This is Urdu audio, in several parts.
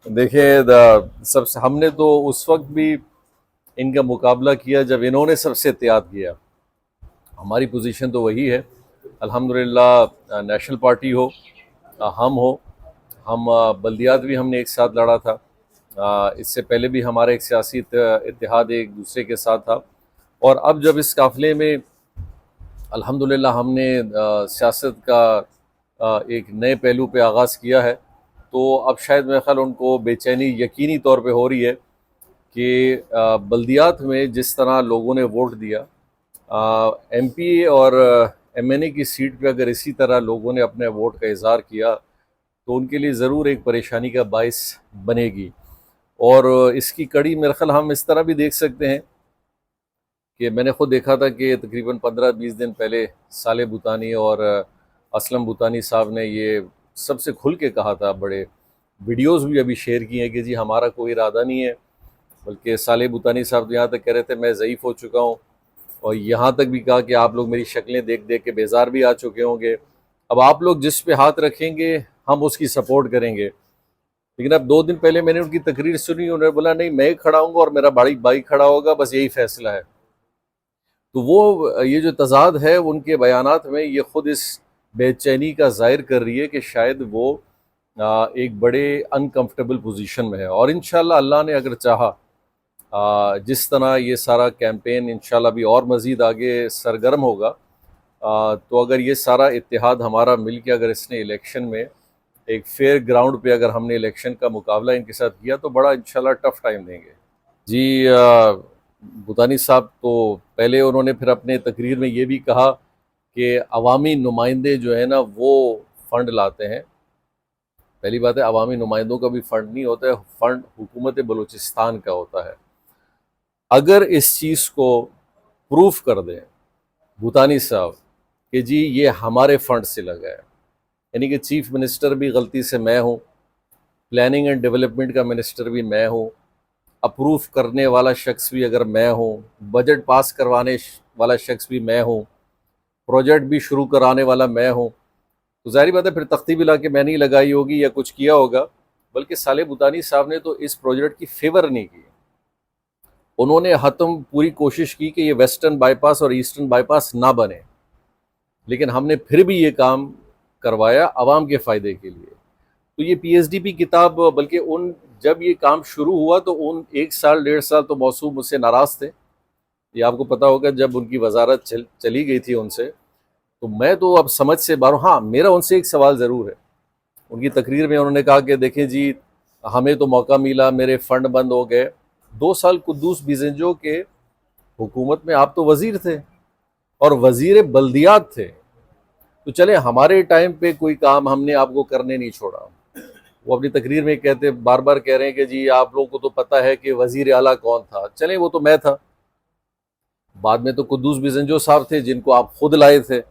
دیکھیں سب سے ہم نے تو اس وقت بھی ان کا مقابلہ کیا جب انہوں نے سب سے احتیاط کیا. ہماری پوزیشن تو وہی ہے الحمدللہ. نیشنل پارٹی ہو، ہم ہو، ہم بلدیات بھی ہم نے ایک ساتھ لڑا تھا. اس سے پہلے بھی ہمارا ایک سیاسی اتحاد ایک دوسرے کے ساتھ تھا. اور اب جب اس قافلے میں الحمدللہ ہم نے سیاست کا ایک نئے پہلو پہ آغاز کیا ہے، تو اب شاید میرے خیال ان کو بے چینی یقینی طور پہ ہو رہی ہے کہ بلدیات میں جس طرح لوگوں نے ووٹ دیا، ایم پی اور ایم این اے کی سیٹ پہ اگر اسی طرح لوگوں نے اپنے ووٹ کا اظہار کیا تو ان کے لیے ضرور ایک پریشانی کا باعث بنے گی. اور اس کی کڑی میرے خیال ہم اس طرح بھی دیکھ سکتے ہیں کہ میں نے خود دیکھا تھا کہ تقریباً 15-20 دن پہلے صالح بوتانی اور اسلم بوتانی صاحب نے یہ سب سے کھل کے کہا تھا، بڑے ویڈیوز بھی ابھی شیئر کی ہیں کہ جی ہمارا کوئی ارادہ نہیں ہے، بلکہ صالح بوتانی صاحب یہاں تک کہہ رہے تھے میں ضعیف ہو چکا ہوں، اور یہاں تک بھی کہا کہ آپ لوگ میری شکلیں دیکھ دیکھ کے بیزار بھی آ چکے ہوں گے، اب آپ لوگ جس پہ ہاتھ رکھیں گے ہم اس کی سپورٹ کریں گے. لیکن اب 2 دن پہلے میں نے ان کی تقریر سنی، انہوں نے بولا نہیں میں کھڑا ہوں گا اور میرا بھائی کھڑا ہوگا، بس یہی فیصلہ ہے. تو وہ یہ جو تضاد ہے ان کے بیانات میں، یہ خود اس بے چینی کا ظاہر کر رہی ہے کہ شاید وہ ایک بڑے انکمفرٹیبل پوزیشن میں ہے. اور انشاءاللہ اللہ نے اگر چاہا، جس طرح یہ سارا کیمپین انشاءاللہ بھی اور مزید آگے سرگرم ہوگا، تو اگر یہ سارا اتحاد ہمارا مل کے اگر اس نے الیکشن میں ایک فیئر گراؤنڈ پہ اگر ہم نے الیکشن کا مقابلہ ان کے ساتھ کیا تو بڑا انشاءاللہ ٹف ٹائم دیں گے. جی بوتانی صاحب تو پہلے انہوں نے پھر اپنے تقریر میں یہ بھی کہا کہ عوامی نمائندے جو ہیں نا وہ فنڈ لاتے ہیں. پہلی بات ہے عوامی نمائندوں کا بھی فنڈ نہیں ہوتا ہے، فنڈ حکومت بلوچستان کا ہوتا ہے. اگر اس چیز کو پروف کر دیں بوتانی صاحب کہ جی یہ ہمارے فنڈ سے لگا ہے، یعنی کہ چیف منسٹر بھی غلطی سے میں ہوں، پلاننگ اینڈ ڈیولپمنٹ کا منسٹر بھی میں ہوں، اپروف کرنے والا شخص بھی اگر میں ہوں، بجٹ پاس کروانے والا شخص بھی میں ہوں، پروجیکٹ بھی شروع کرانے والا میں ہوں، تو ظاہری بات ہے پھر تختی بھی لا کے میں نہیں لگائی ہوگی یا کچھ کیا ہوگا. بلکہ صالح بوتانی صاحب نے تو اس پروجیکٹ کی فیور نہیں کی، انہوں نے حتم پوری کوشش کی کہ یہ ویسٹرن بائی پاس اور ایسٹرن بائی پاس نہ بنے، لیکن ہم نے پھر بھی یہ کام کروایا عوام کے فائدے کے لیے. تو یہ پی ایچ ڈی پی کتاب، بلکہ جب یہ کام شروع ہوا تو 1 سال 1.5 سال تو موصوف مجھ سے ناراض تھے. یہ آپ کو پتا ہوگا جب ان کی وزارت چلی گئی تھی ان سے، تو میں تو اب سمجھ سے باہر. ہاں میرا ان سے ایک سوال ضرور ہے. ان کی تقریر میں انہوں نے کہا کہ دیکھیں جی ہمیں تو موقع ملا، میرے فنڈ بند ہو گئے. 2 سال قدوس بیزنجو کے حکومت میں آپ تو وزیر تھے اور وزیر بلدیات تھے، تو چلے ہمارے ٹائم پہ کوئی کام ہم نے آپ کو کرنے نہیں چھوڑا. وہ اپنی تقریر میں بار بار کہہ رہے ہیں کہ جی آپ لوگوں کو تو پتہ ہے کہ وزیر اعلیٰ کون تھا. چلیں وہ تو میں تھا، بعد میں تو قدوس بیزنجو صاحب تھے جن کو آپ خود لائے تھے،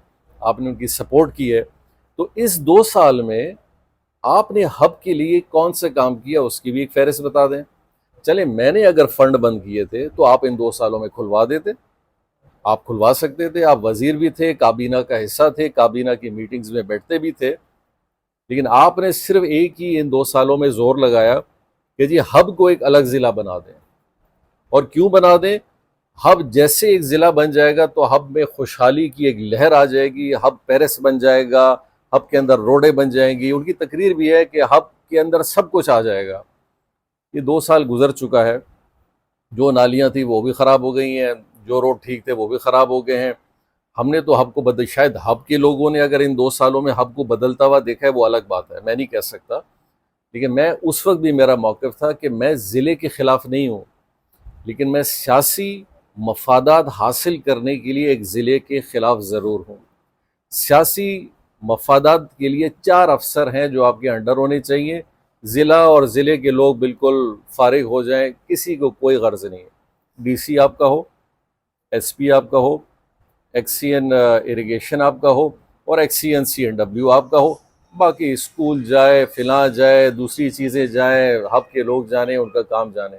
آپ نے ان کی سپورٹ کی ہے. تو اس 2 سال میں آپ نے ہب کے لیے کون سے کام کیا اس کی بھی ایک فہرست بتا دیں. چلیں میں نے اگر فنڈ بند کیے تھے تو آپ ان 2 سالوں میں کھلوا دیتے، آپ کھلوا سکتے تھے. آپ وزیر بھی تھے، کابینہ کا حصہ تھے، کابینہ کی میٹنگز میں بیٹھتے بھی تھے، لیکن آپ نے صرف ایک ہی ان 2 سالوں میں زور لگایا کہ جی ہب کو ایک الگ ضلع بنا دیں. اور کیوں بنا دیں؟ ہب جیسے ایک ضلع بن جائے گا تو ہب میں خوشحالی کی ایک لہر آ جائے گی، ہب پیرس بن جائے گا، ہب کے اندر روڈیں بن جائیں گی. ان کی تقریر بھی ہے کہ ہب کے اندر سب کچھ آ جائے گا. یہ 2 سال گزر چکا ہے، جو نالیاں تھیں وہ بھی خراب ہو گئی ہیں، جو روڈ ٹھیک تھے وہ بھی خراب ہو گئے ہیں. ہم نے تو ہب کو شاید ہب کے لوگوں نے اگر ان 2 سالوں میں ہب کو بدلتا ہوا دیکھا ہے وہ الگ بات ہے، میں نہیں کہہ سکتا. لیکن میں اس وقت بھی میرا موقف تھا کہ میں ضلع کے خلاف نہیں ہوں، لیکن میں سیاسی مفادات حاصل کرنے کے لیے ایک ضلع کے خلاف ضرور ہوں. سیاسی مفادات کے لیے 4 افسر ہیں جو آپ کے انڈر ہونے چاہیے. ضلع اور ضلع کے لوگ بالکل فارغ ہو جائیں، کسی کو کوئی غرض نہیں ہے. ڈی سی آپ کا ہو، ایس پی آپ کا ہو، ایکس سی این اریگیشن آپ کا ہو، اور ایکس سی این سی این ڈبلیو آپ کا ہو. باقی اسکول جائے، فلاں جائے، دوسری چیزیں جائیں، ہب کے لوگ جانے، ان کا کام جانے.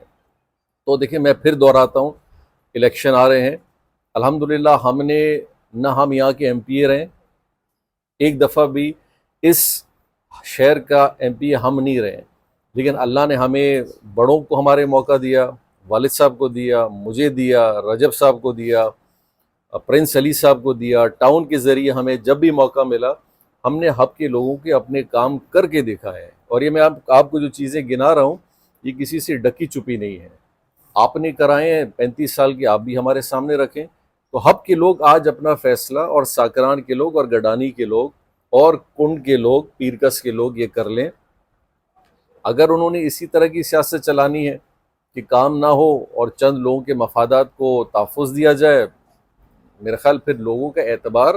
تو دیکھیں میں پھر دہراتا ہوں، الیکشن آ رہے ہیں. الحمدللہ ہم نے نہ ہم یہاں کے ایم پی اے رہے، ایک دفعہ بھی اس شہر کا ایم پی اے ہم نہیں رہے، لیکن اللہ نے ہمیں بڑوں کو ہمارے موقع دیا، والد صاحب کو دیا، مجھے دیا، رجب صاحب کو دیا، پرنس علی صاحب کو دیا، ٹاؤن کے ذریعے ہمیں جب بھی موقع ملا ہم نے ہب کے لوگوں کے اپنے کام کر کے دیکھا ہے۔ اور یہ میں آپ کو جو چیزیں گنا رہا ہوں یہ کسی سے ڈکی چھپی نہیں ہے، آپ نے کرائے ہیں 35 سال کی، آپ بھی ہمارے سامنے رکھیں۔ تو ہب کے لوگ آج اپنا فیصلہ، اور ساکران کے لوگ اور گڈانی کے لوگ اور کنڈ کے لوگ، پیرکس کے لوگ یہ کر لیں۔ اگر انہوں نے اسی طرح کی سیاست چلانی ہے کہ کام نہ ہو اور چند لوگوں کے مفادات کو تحفظ دیا جائے، میرے خیال پھر لوگوں کا اعتبار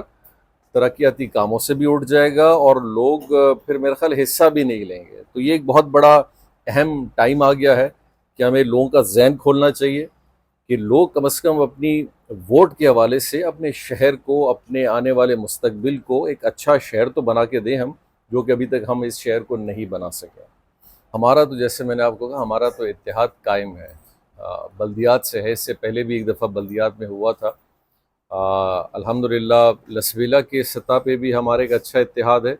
ترقیاتی کاموں سے بھی اٹھ جائے گا اور لوگ پھر میرے خیال حصہ بھی نہیں لیں گے۔ تو یہ ایک بہت بڑا اہم ٹائم آ گیا ہے کہ ہمیں لوگوں کا ذہن کھولنا چاہیے کہ لوگ کم از کم اپنی ووٹ کے حوالے سے اپنے شہر کو، اپنے آنے والے مستقبل کو ایک اچھا شہر تو بنا کے دیں ہم، جو کہ ابھی تک ہم اس شہر کو نہیں بنا سکے۔ ہمارا تو جیسے میں نے آپ کو کہا ہمارا تو اتحاد قائم ہے، بلدیات سے ہے، اس سے پہلے بھی ایک دفعہ بلدیات میں ہوا تھا۔ الحمدللہ لسبیلا کے سطح پہ بھی ہمارے ایک اچھا اتحاد ہے،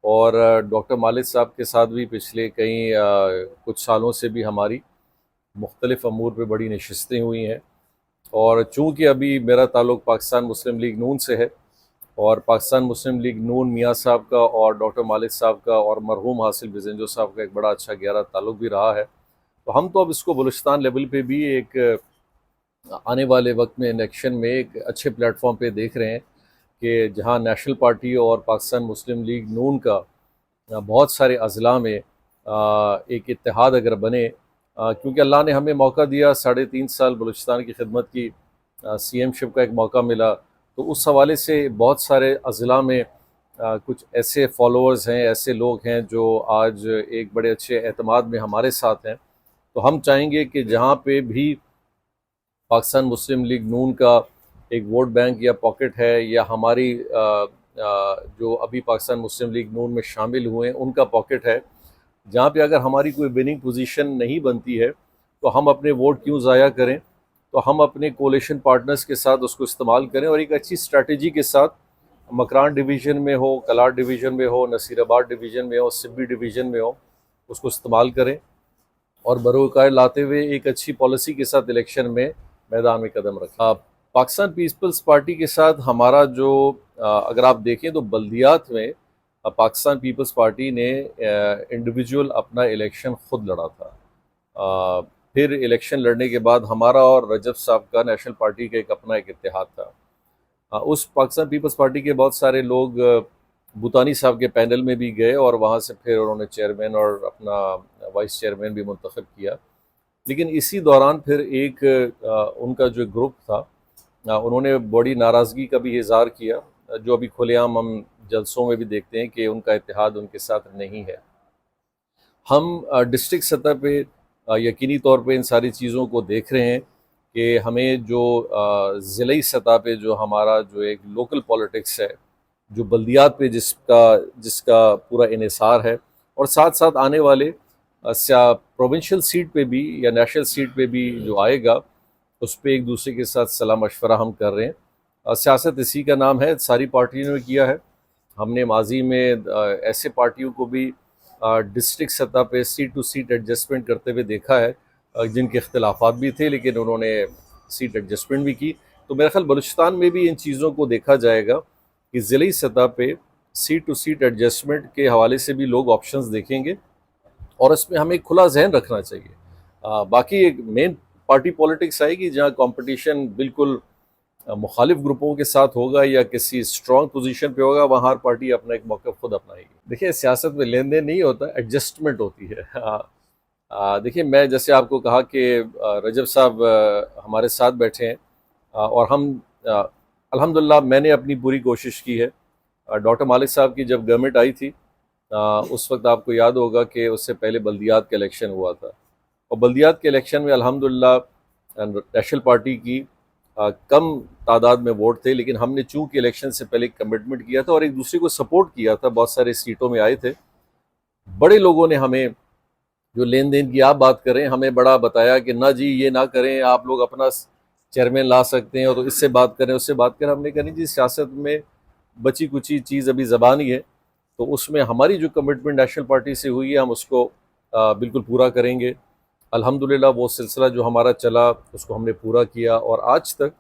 اور ڈاکٹر مالک صاحب کے ساتھ بھی پچھلے کچھ سالوں سے بھی ہماری مختلف امور پہ بڑی نشستیں ہوئی ہیں۔ اور چونکہ ابھی میرا تعلق پاکستان مسلم لیگ نون سے ہے، اور پاکستان مسلم لیگ نون میاں صاحب کا اور ڈاکٹر مالک صاحب کا اور مرحوم حاصل بزنجو صاحب کا ایک بڑا اچھا گہرا تعلق بھی رہا ہے، تو ہم تو اب اس کو بلوچستان لیول پہ بھی ایک آنے والے وقت میں الیکشن میں ایک اچھے پلیٹ فارم پہ دیکھ رہے ہیں کہ جہاں نیشنل پارٹی اور پاکستان مسلم لیگ نون کا بہت سارے اضلاع میں ایک اتحاد اگر بنے، کیونکہ اللہ نے ہمیں موقع دیا، 3.5 سال بلوچستان کی خدمت کی، سی ایم شپ کا ایک موقع ملا، تو اس حوالے سے بہت سارے اضلاع میں کچھ ایسے فالوورز ہیں، ایسے لوگ ہیں جو آج ایک بڑے اچھے اعتماد میں ہمارے ساتھ ہیں۔ تو ہم چاہیں گے کہ جہاں پہ بھی پاکستان مسلم لیگ نون کا ایک ووٹ بینک یا پاکٹ ہے، یا ہماری جو ابھی پاکستان مسلم لیگ نون میں شامل ہوئے ہیں ان کا پاکٹ ہے، جہاں پہ اگر ہماری کوئی وننگ پوزیشن نہیں بنتی ہے تو ہم اپنے ووٹ کیوں ضائع کریں، تو ہم اپنے کولیشن پارٹنرز کے ساتھ اس کو استعمال کریں، اور ایک اچھی اسٹریٹجی کے ساتھ مکران ڈویژن میں ہو، کلاٹ ڈویژن میں ہو، نصیر آباد ڈویژن میں ہو، سبی ڈویژن میں ہو، اس کو استعمال کریں اور بروکار لاتے ہوئے ایک اچھی پالیسی کے ساتھ الیکشن میں میدان میں قدم رکھیں۔ پاکستان پیپلز پارٹی کے ساتھ ہمارا جو اگر آپ دیکھیں تو بلدیات میں پاکستان پیپلز پارٹی نے انڈیویجول اپنا الیکشن خود لڑا تھا، پھر الیکشن لڑنے کے بعد ہمارا اور رجب صاحب کا نیشنل پارٹی کا اپنا ایک اتحاد تھا۔ اس پاکستان پیپلز پارٹی کے بہت سارے لوگ بھوتانی صاحب کے پینل میں بھی گئے اور وہاں سے پھر انہوں نے چیئرمین اور اپنا وائس چیئرمین بھی منتخب کیا، لیکن اسی دوران پھر ایک ان کا جو گروپ تھا انہوں نے بڑی ناراضگی کا بھی اظہار کیا، جو ابھی کھلے عام ہم جلسوں میں بھی دیکھتے ہیں کہ ان کا اتحاد ان کے ساتھ نہیں ہے۔ ہم ڈسٹرکٹ سطح پہ یقینی طور پہ ان ساری چیزوں کو دیکھ رہے ہیں کہ ہمیں جو ضلعی سطح پہ جو ہمارا جو ایک لوکل پولیٹکس ہے، جو بلدیات پہ جس کا پورا انحصار ہے، اور ساتھ ساتھ آنے والے پروونشل سیٹ پہ بھی یا نیشنل سیٹ پہ بھی جو آئے گا اس پہ ایک دوسرے کے ساتھ صلاح مشورہ ہم کر رہے ہیں۔ سیاست اسی کا نام ہے، ساری پارٹیوں نے کیا ہے۔ ہم نے ماضی میں ایسے پارٹیوں کو بھی ڈسٹرکٹ سطح پہ سیٹ ٹو سیٹ ایڈجسٹمنٹ کرتے ہوئے دیکھا ہے، جن کے اختلافات بھی تھے لیکن انہوں نے سیٹ ایڈجسٹمنٹ بھی کی۔ تو میرا خیال بلوچستان میں بھی ان چیزوں کو دیکھا جائے گا کہ ضلعی سطح پہ سیٹ ٹو سیٹ ایڈجسٹمنٹ کے حوالے سے بھی لوگ آپشنز دیکھیں گے، اور اس میں ہمیں کھلا ذہن رکھنا چاہیے۔ باقی ایک مین پارٹی پولیٹکس آئے گی جہاں کمپٹیشن بالکل مخالف گروپوں کے ساتھ ہوگا یا کسی اسٹرانگ پوزیشن پہ ہوگا، وہاں ہر پارٹی اپنا ایک موقف خود اپنائے گی۔ دیکھیے سیاست میں لین دین نہیں ہوتا، ایڈجسٹمنٹ ہوتی ہے۔ دیکھیے میں جیسے آپ کو کہا کہ رجب صاحب ہمارے ساتھ بیٹھے ہیں، اور ہم الحمدللہ میں نے اپنی پوری کوشش کی ہے۔ ڈاکٹر مالک صاحب کی جب گورنمنٹ آئی تھی اس وقت آپ کو یاد ہوگا کہ اس سے پہلے بلدیات کا الیکشن ہوا تھا، اور بلدیات کے الیکشن میں الحمدللہ نیشنل پارٹی کی کم تعداد میں ووٹ تھے، لیکن ہم نے چونکہ الیکشن سے پہلے کمٹمنٹ کیا تھا اور ایک دوسرے کو سپورٹ کیا تھا، بہت سارے سیٹوں میں آئے تھے۔ بڑے لوگوں نے ہمیں جو لین دین کی آپ بات کریں ہمیں بڑا بتایا کہ نہ جی یہ نہ کریں، آپ لوگ اپنا چیئرمین لا سکتے ہیں، اور اس سے بات کریں اس سے بات کریں۔ ہم نے کہا نہیں جی، سیاست میں بچی کچی چیز ابھی زبان ہی ہے، تو اس میں ہماری جو کمٹمنٹ نیشنل پارٹی سے ہوئی ہے ہم اس کو بالکل پورا کریں گے. الحمدللہ وہ سلسلہ جو ہمارا چلا اس کو ہم نے پورا کیا, اور آج تک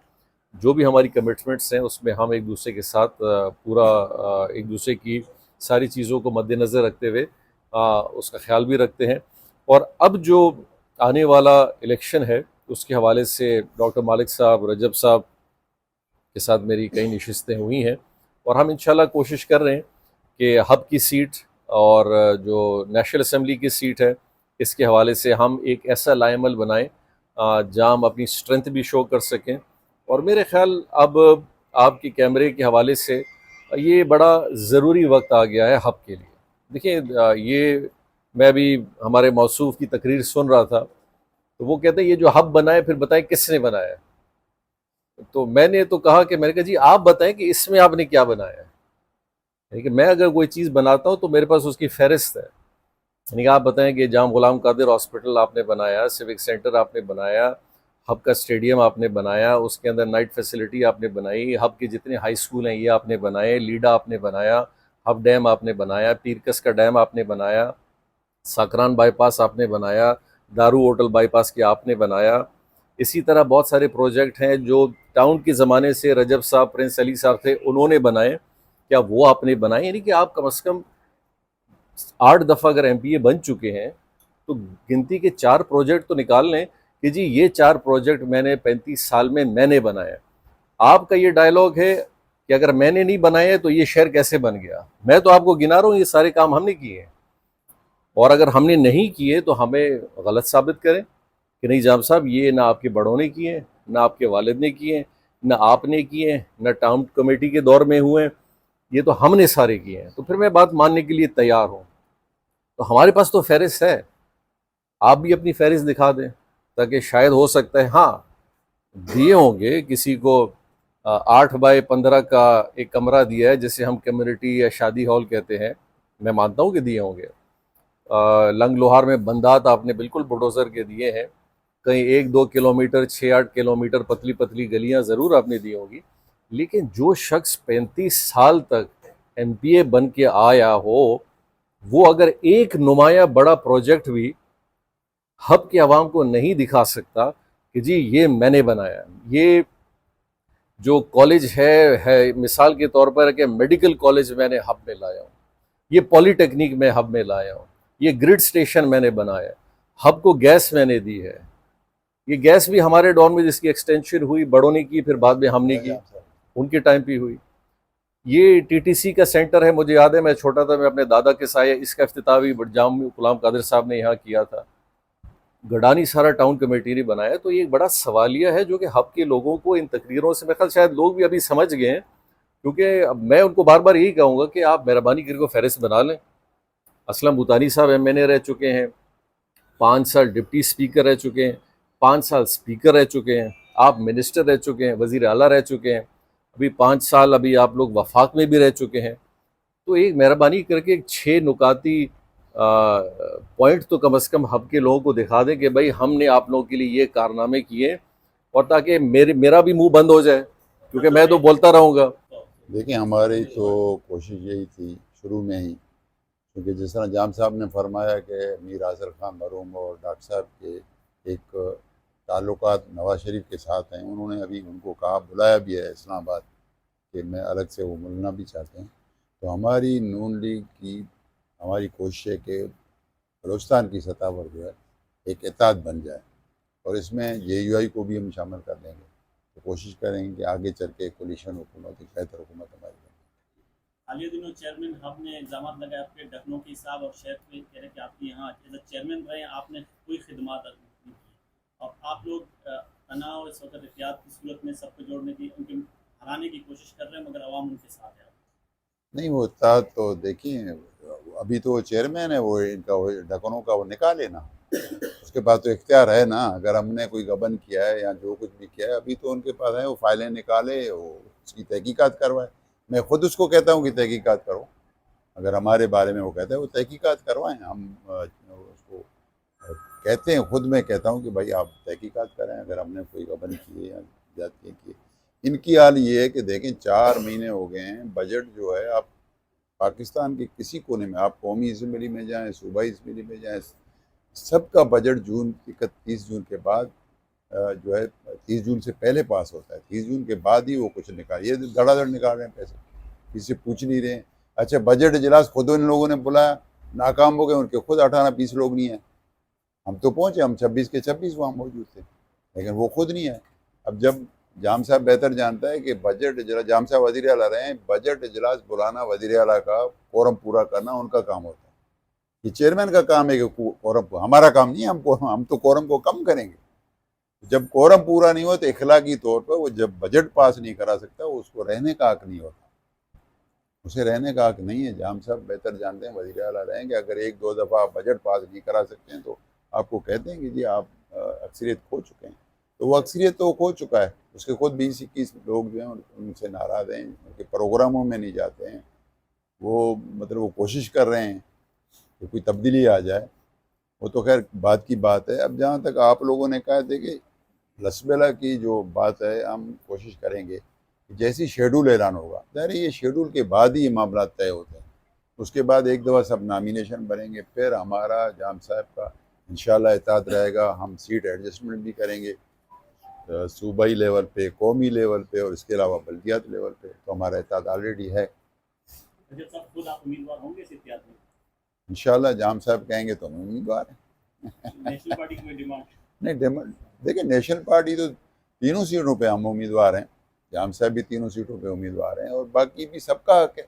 جو بھی ہماری کمٹمنٹس ہیں اس میں ہم ایک دوسرے کے ساتھ پورا ایک دوسرے کی ساری چیزوں کو مد نظر رکھتے ہوئے اس کا خیال بھی رکھتے ہیں. اور اب جو آنے والا الیکشن ہے اس کے حوالے سے ڈاکٹر مالک صاحب, رجب صاحب کے ساتھ میری کئی نشستیں ہوئی ہیں, اور ہم انشاءاللہ کوشش کر رہے ہیں کہ ہب کی سیٹ اور جو نیشنل اسمبلی کی سیٹ ہے اس کے حوالے سے ہم ایک ایسا لائے عمل بنائیں جہاں ہم اپنی اسٹرینتھ بھی شو کر سکیں. اور میرے خیال اب آپ کے کیمرے کے حوالے سے یہ بڑا ضروری وقت آ گیا ہے ہب کے لیے. دیکھیں یہ میں ابھی ہمارے موصوف کی تقریر سن رہا تھا, تو وہ کہتے ہیں یہ جو ہب بنا ہے پھر بتائیں کس نے بنایا ہے. تو میں نے تو کہا کہ میں نے کہا جی آپ بتائیں کہ اس میں آپ نے کیا بنایا ہے. یعنی کہ میں اگر کوئی چیز بناتا ہوں تو میرے پاس اس کی فہرست ہے. یعنی کہ آپ بتائیں کہ جام غلام قادر ہاسپٹل آپ نے بنایا, سیوک سینٹر آپ نے بنایا, ہب کا اسٹیڈیم آپ نے بنایا, اس کے اندر نائٹ فیسلٹی آپ نے بنائی, ہب کے جتنے ہائی اسکول ہیں یہ آپ نے بنائے, لیڈا آپ نے بنایا, ہب ڈیم آپ نے بنایا, پیرکس کا ڈیم آپ نے بنایا, ساکران بائی پاس آپ نے بنایا, دارو ہوٹل بائی پاس کے آپ نے بنایا. اسی طرح بہت سارے پروجیکٹ ہیں جو ٹاؤن کے زمانے سے رجب صاحب, پرنس علی صاحب تھے, انہوں نے بنائے, کیا وہ آپ نے بنائے. یعنی کہ آپ کم از کم 8 دفعہ اگر ایم پی اے بن چکے ہیں تو گنتی کے 4 پروجیکٹ تو نکال لیں کہ جی یہ 4 پروجیکٹ میں نے 35 سال میں نے بنایا. آپ کا یہ ڈائلاگ ہے کہ اگر میں نے نہیں بنائے تو یہ شہر کیسے بن گیا. میں تو آپ کو گنا رہا ہوں یہ سارے کام ہم نے کیے ہیں, اور اگر ہم نے نہیں کیے تو ہمیں غلط ثابت کریں کہ نہیں جام صاحب یہ نہ آپ کے بڑوں نے کیے ہیں, نہ آپ کے والد نے کیے ہیں, نہ آپ نے کیے ہیں, نہ ٹاؤن کمیٹی کے دور میں ہوئے ہیں, یہ تو ہم نے سارے کیے ہیں. تو پھر میں بات ماننے کے لیے تیار ہوں. تو ہمارے پاس تو فہرست ہے, آپ بھی اپنی فہرست دکھا دیں تاکہ شاید ہو سکتا ہے ہاں دیے ہوں گے کسی کو 8x15 کا ایک کمرہ دیا ہے جسے ہم کمیونٹی یا شادی ہال کہتے ہیں, میں مانتا ہوں کہ دیے ہوں گے. لنگ لوہار میں بندات آپ نے بالکل بلڈوزر کے دیے ہیں, کہیں 1-2 کلومیٹر 6-8 کلومیٹر پتلی پتلی گلیاں ضرور آپ نے دی ہوں گی. لیکن جو شخص 35 سال تک ایم پی اے بن کے آیا ہو وہ اگر ایک نمایاں بڑا پروجیکٹ بھی ہب کے عوام کو نہیں دکھا سکتا کہ جی یہ میں نے بنایا. یہ جو کالج ہے مثال کے طور پر کہ میڈیکل کالج میں نے ہب میں لایا ہوں, یہ پولی ٹیکنیک میں ہب میں لایا ہوں, یہ گریڈ سٹیشن میں نے بنایا, ہب کو گیس میں نے دی ہے. یہ گیس بھی ہمارے دور میں جس کی ایکسٹینشن ہوئی بڑوں نے کی, پھر بعد میں ہم نے کی, ان کے ٹائم پہ ہوئی. یہ ٹی ٹی سی کا سینٹر ہے, مجھے یاد ہے میں چھوٹا تھا, میں اپنے دادا کے سائے اس کا افتتاح بھی جام غلام قادر صاحب نے یہاں کیا تھا. گڈانی سارا ٹاؤن کمیٹی نے بنایا. تو یہ ایک بڑا سوالیہ ہے جو کہ ہب کے لوگوں کو ان تقریروں سے, میں خیال شاید لوگ بھی ابھی سمجھ گئے ہیں, کیونکہ اب میں ان کو بار بار یہی کہوں گا کہ آپ مہربانی کر کے فہرست بنا لیں. اسلم بوتانی صاحب ایم این اے رہ چکے ہیں, 5 سال ڈپٹی اسپیکر رہ چکے ہیں, 5 سال اسپیکر رہ چکے ہیں, آپ منسٹر رہ چکے ہیں, وزیر اعلیٰ رہ چکے ہیں, ابھی 5 سال ابھی آپ لوگ وفاق میں بھی رہ چکے ہیں. تو ایک مہربانی کر کے 6 نکاتی پوائنٹ تو کم از کم ہب کے لوگوں کو دکھا دیں کہ بھائی ہم نے آپ لوگوں کے لیے یہ کارنامے کیے, اور تاکہ میرا بھی منہ بند ہو جائے, کیونکہ میں تو بولتا رہوں گا. دیکھیں ہماری تو کوشش یہی تھی شروع میں ہی, کیونکہ جس طرح جام صاحب نے فرمایا کہ میر آصر خان مرحوم اور ڈاکٹر صاحب کے ایک تعلقات نواز شریف کے ساتھ ہیں, انہوں نے ابھی ان کو کہا بلایا بھی ہے اسلام آباد کہ میں الگ سے وہ ملنا بھی چاہتے ہیں. تو ہماری نون لیگ کی ہماری کوشش ہے کہ بلوچستان کی سطح پر جو ہے ایک اتحاد بن جائے, اور اس میں جے یو آئی کو بھی ہم شامل کر دیں گے. تو کوشش کریں گے کہ آگے چل کے کولیشن حکومت, ایک بہتر حکومت ہماری بنے. حالیہ دنوں چیئرمین ہب نے الزامات لگائے آپ کے ڈکنوکی صاحب اور شیخ پہ, کہہ رہے کہ آپ کے یہاں ایز اے چیئرمین رہے, آپ نے کوئی خدمات نہیں کی, اور آپ لوگ تناؤ اس وقت احتیاط کی صورت میں سب کو جوڑنے کی, ان کے ہرانے کی کوشش کر رہے ہیں, مگر عوام ان کے ساتھ ہے. نہیں وہ اتحاد تو دیکھیے ابھی تو وہ چیئرمین ہے, وہ ان کا وہ ڈکنوں کا وہ نکالے نا, اس کے پاس تو اختیار ہے نا. اگر ہم نے کوئی غبن کیا ہے یا جو کچھ بھی کیا ہے ابھی تو ان کے پاس ہے, وہ فائلیں نکالے, وہ اس کی تحقیقات کروائے. میں خود اس کو کہتا ہوں کہ تحقیقات کرو, اگر ہمارے بارے میں وہ کہتا ہے وہ تحقیقات کروائیں. ہم اس کو کہتے ہیں, خود میں کہتا ہوں کہ بھائی آپ تحقیقات کریں اگر ہم نے کوئی غبن کیے یا زیادتی کی. ان کی حال یہ ہے کہ دیکھیں 4 مہینے ہو گئے ہیں, بجٹ جو ہے آپ پاکستان کے کسی کونے میں, آپ قومی اسمبلی میں جائیں, صوبائی اسمبلی میں جائیں, سب کا بجٹ جون 30 جون کے بعد جو ہے 30 جون سے پہلے پاس ہوتا ہے. 30 جون کے بعد ہی وہ کچھ نکال, یہ دھڑا دھڑ نکال رہے ہیں پیسے, کسی سے پوچھ نہیں رہے ہیں. اچھا بجٹ اجلاس خود ان لوگوں نے بلایا, ناکام ہو گئے, ان کے خود 18-20 لوگ نہیں ہیں. ہم تو پہنچے, ہم 26 کے 26 وہاں موجود تھے, لیکن وہ خود نہیں ہے. اب جب جام صاحب بہتر جانتا ہے کہ بجٹ اجلاس, جام صاحب وزیر اعلیٰ رہے ہیں, بجٹ اجلاس بلانا وزیر اعلیٰ کا, کورم پورا کرنا ان کا کام ہوتا ہے. یہ چیئرمین کا کام ہے کہ کورم, ہمارا کام نہیں ہے, ہم تو کورم کو کم کریں گے. جب کورم پورا نہیں ہو تو اخلاقی طور پر وہ جب بجٹ پاس نہیں کرا سکتا, اس کو رہنے کا حق نہیں ہوتا, اسے رہنے کا حق نہیں ہے. جام صاحب بہتر جانتے ہیں, وزیر اعلیٰ رہیں گے, اگر 1-2 دفعہ آپ بجٹ پاس نہیں کرا سکتے ہیں تو آپ کو کہتے ہیں کہ جی آپ اکثریت کھو چکے ہیں. تو وہ اکثریت تو کھو چکا ہے, اس کے خود 20-21 لوگ جو ہیں ان سے ناراض ہیں, ان کے پروگراموں میں نہیں جاتے ہیں. وہ مطلب وہ کوشش کر رہے ہیں کہ کوئی تبدیلی آ جائے. وہ تو خیر بات کی بات ہے. اب جہاں تک آپ لوگوں نے کہا تھے کہ لسبیلا کی جو بات ہے, ہم کوشش کریں گے جیسی شیڈول اعلان ہوگا, ظاہر ہے یہ شیڈول کے بعد ہی یہ معاملات طے ہوتے ہیں. اس کے بعد ایک دفعہ سب نامینیشن بنیں گے, پھر ہمارا جام صاحب کا انشاءاللہ اطاعت رہے گا. ہم سیٹ ایڈجسٹمنٹ بھی کریں گے صوبائی لیول پہ, قومی لیول پہ, اور اس کے علاوہ بلدیات لیول پہ. تو ہمارا اطاعت آلریڈی ہے. خود آپ امیدوار ہوں گے اس اتحاد میں؟ انشاءاللہ جام صاحب کہیں گے تو ہم امیدوار ہیں. نیشنل پارٹی کی کوئی ڈیمانڈ نہیں ڈیمانڈ دیکھیں, نیشنل پارٹی تو 3 سیٹوں پہ ہم امیدوار ہیں, جام صاحب بھی 3 سیٹوں پہ امیدوار ہیں, اور باقی بھی سب کا حق ہے.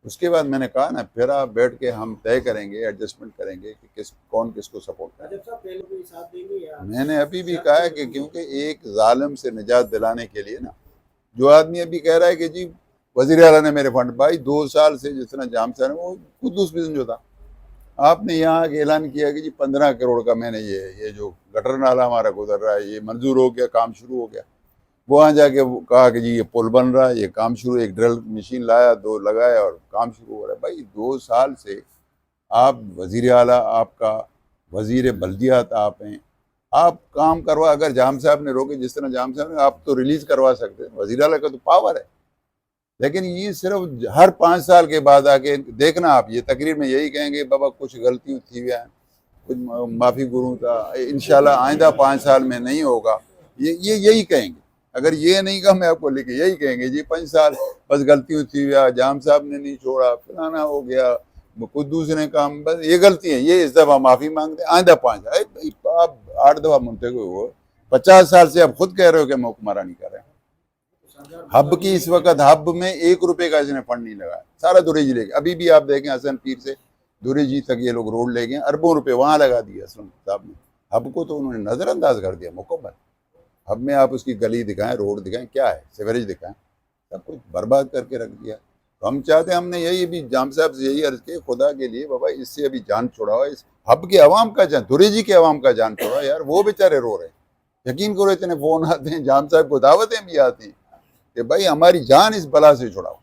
اس کے بعد میں نے کہا نا, پھر آپ بیٹھ کے ہم طے کریں گے, ایڈجسٹمنٹ کریں گے کہ کون کس کو سپورٹ کرے. میں نے ابھی بھی کہا ہے کہ کیونکہ ایک ظالم سے نجات دلانے کے لیے نا, جو آدمی ابھی کہہ رہا ہے کہ جی وزیر اعلیٰ نے میرے فنڈ, بھائی 2 سال سے جس طرح جام صاحب وہ قدوس بزن جو تھا, آپ نے یہاں اعلان کیا کہ جی 15 کروڑ کا میں نے یہ جو گٹر نالا ہمارا گزر رہا ہے یہ منظور ہو گیا, کام شروع ہو گیا. وہاں جا کے کہا کہ جی یہ پل بن رہا ہے, یہ کام شروع, ایک ڈرل مشین لایا, 2 لگایا اور کام شروع ہو رہا ہے. بھائی 2 سال سے آپ وزیر اعلیٰ, آپ کا وزیر بلدیات آپ ہیں, آپ کام کروا, اگر جام صاحب نے روکے جس طرح جام صاحب نے, آپ تو ریلیز کروا سکتے ہیں. وزیر اعلیٰ کا تو پاور ہے. لیکن یہ صرف ہر 5 سال کے بعد آ کے دیکھنا, آپ یہ تقریر میں یہی کہیں گے بابا کچھ غلطی تھی ہوئی ہیں, کچھ معافی گروں تھا, انشاءاللہ آئندہ 5 سال میں نہیں ہوگا, یہ یہی کہیں گے. اگر یہ نہیں کہا, میں آپ کو لکھے یہی کہیں گے جی 5 سال بس غلطی تھی ہوئی, جام صاحب نے نہیں چھوڑا, فلانا ہو گیا, قدوس نے کام, بس یہ غلطی ہے, یہ اس دفعہ معافی مانگتے ہیں, آئندہ 5 آپ 8 دفعہ منتخب ہو, 50 سال سے آپ خود کہہ رہے ہو کہ ہم حکمرانی کر رہے ہیں. ہب کی اس وقت ہب میں 1 روپے کا اس نے فنڈ نہیں لگایا, سارا دوریجی لے گئے. ابھی بھی آپ دیکھیں حسن پیر سے دوریجی تک یہ لوگ روڈ لے گئے, اربوں روپے وہاں لگا دیے اسلم صاحب نے. ہب کو تو انہوں نے نظر انداز کر دیا مکمل. ہب میں آپ اس کی گلی دکھائیں, روڈ دکھائیں, کیا ہے, سیوریج دکھائیں, سب کچھ برباد کر کے رکھ دیا. تو ہم چاہتے ہیں, ہم نے یہی بھی جام صاحب سے یہی عرض کی, خدا کے لیے بابا اس سے ابھی جان چھوڑاؤ, اس ہب کے عوام کا جان, دوریجی کے عوام کا جان چھوڑاؤ یار. وہ بیچارے رو رہے ہیں, یقین کرو اتنے فون آتے ہیں, جام صاحب کو دعوتیں بھی آتی ہیں کہ بھائی ہماری جان اس بلا سے چھڑاؤ.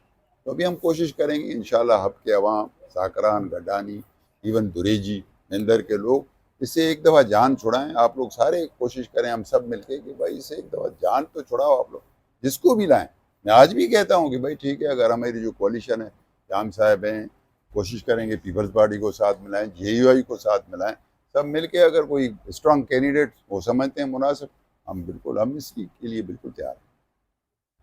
تو ابھی ہم کوشش کریں گے انشاءاللہ ہب کے عوام, ساکران, گڈانی, ایون دوریجی, مندر کے لوگ اس سے ایک دفعہ جان چھڑائیں. آپ لوگ سارے کوشش کریں, ہم سب مل کے کہ بھائی اسے ایک دفعہ جان تو چھڑاؤ آپ لوگ, جس کو بھی لائیں. میں آج بھی کہتا ہوں کہ بھائی ٹھیک ہے, اگر ہماری جو کولیشن ہے, جام صاحب ہیں, کوشش کریں گے پیپلز پارٹی کو ساتھ ملائیں, JUI کو ساتھ ملائیں, سب مل کے اگر کوئی اسٹرانگ کینڈیڈیٹ وہ سمجھتے ہیں مناسب, ہم اس کے لیے بالکل تیار ہیں.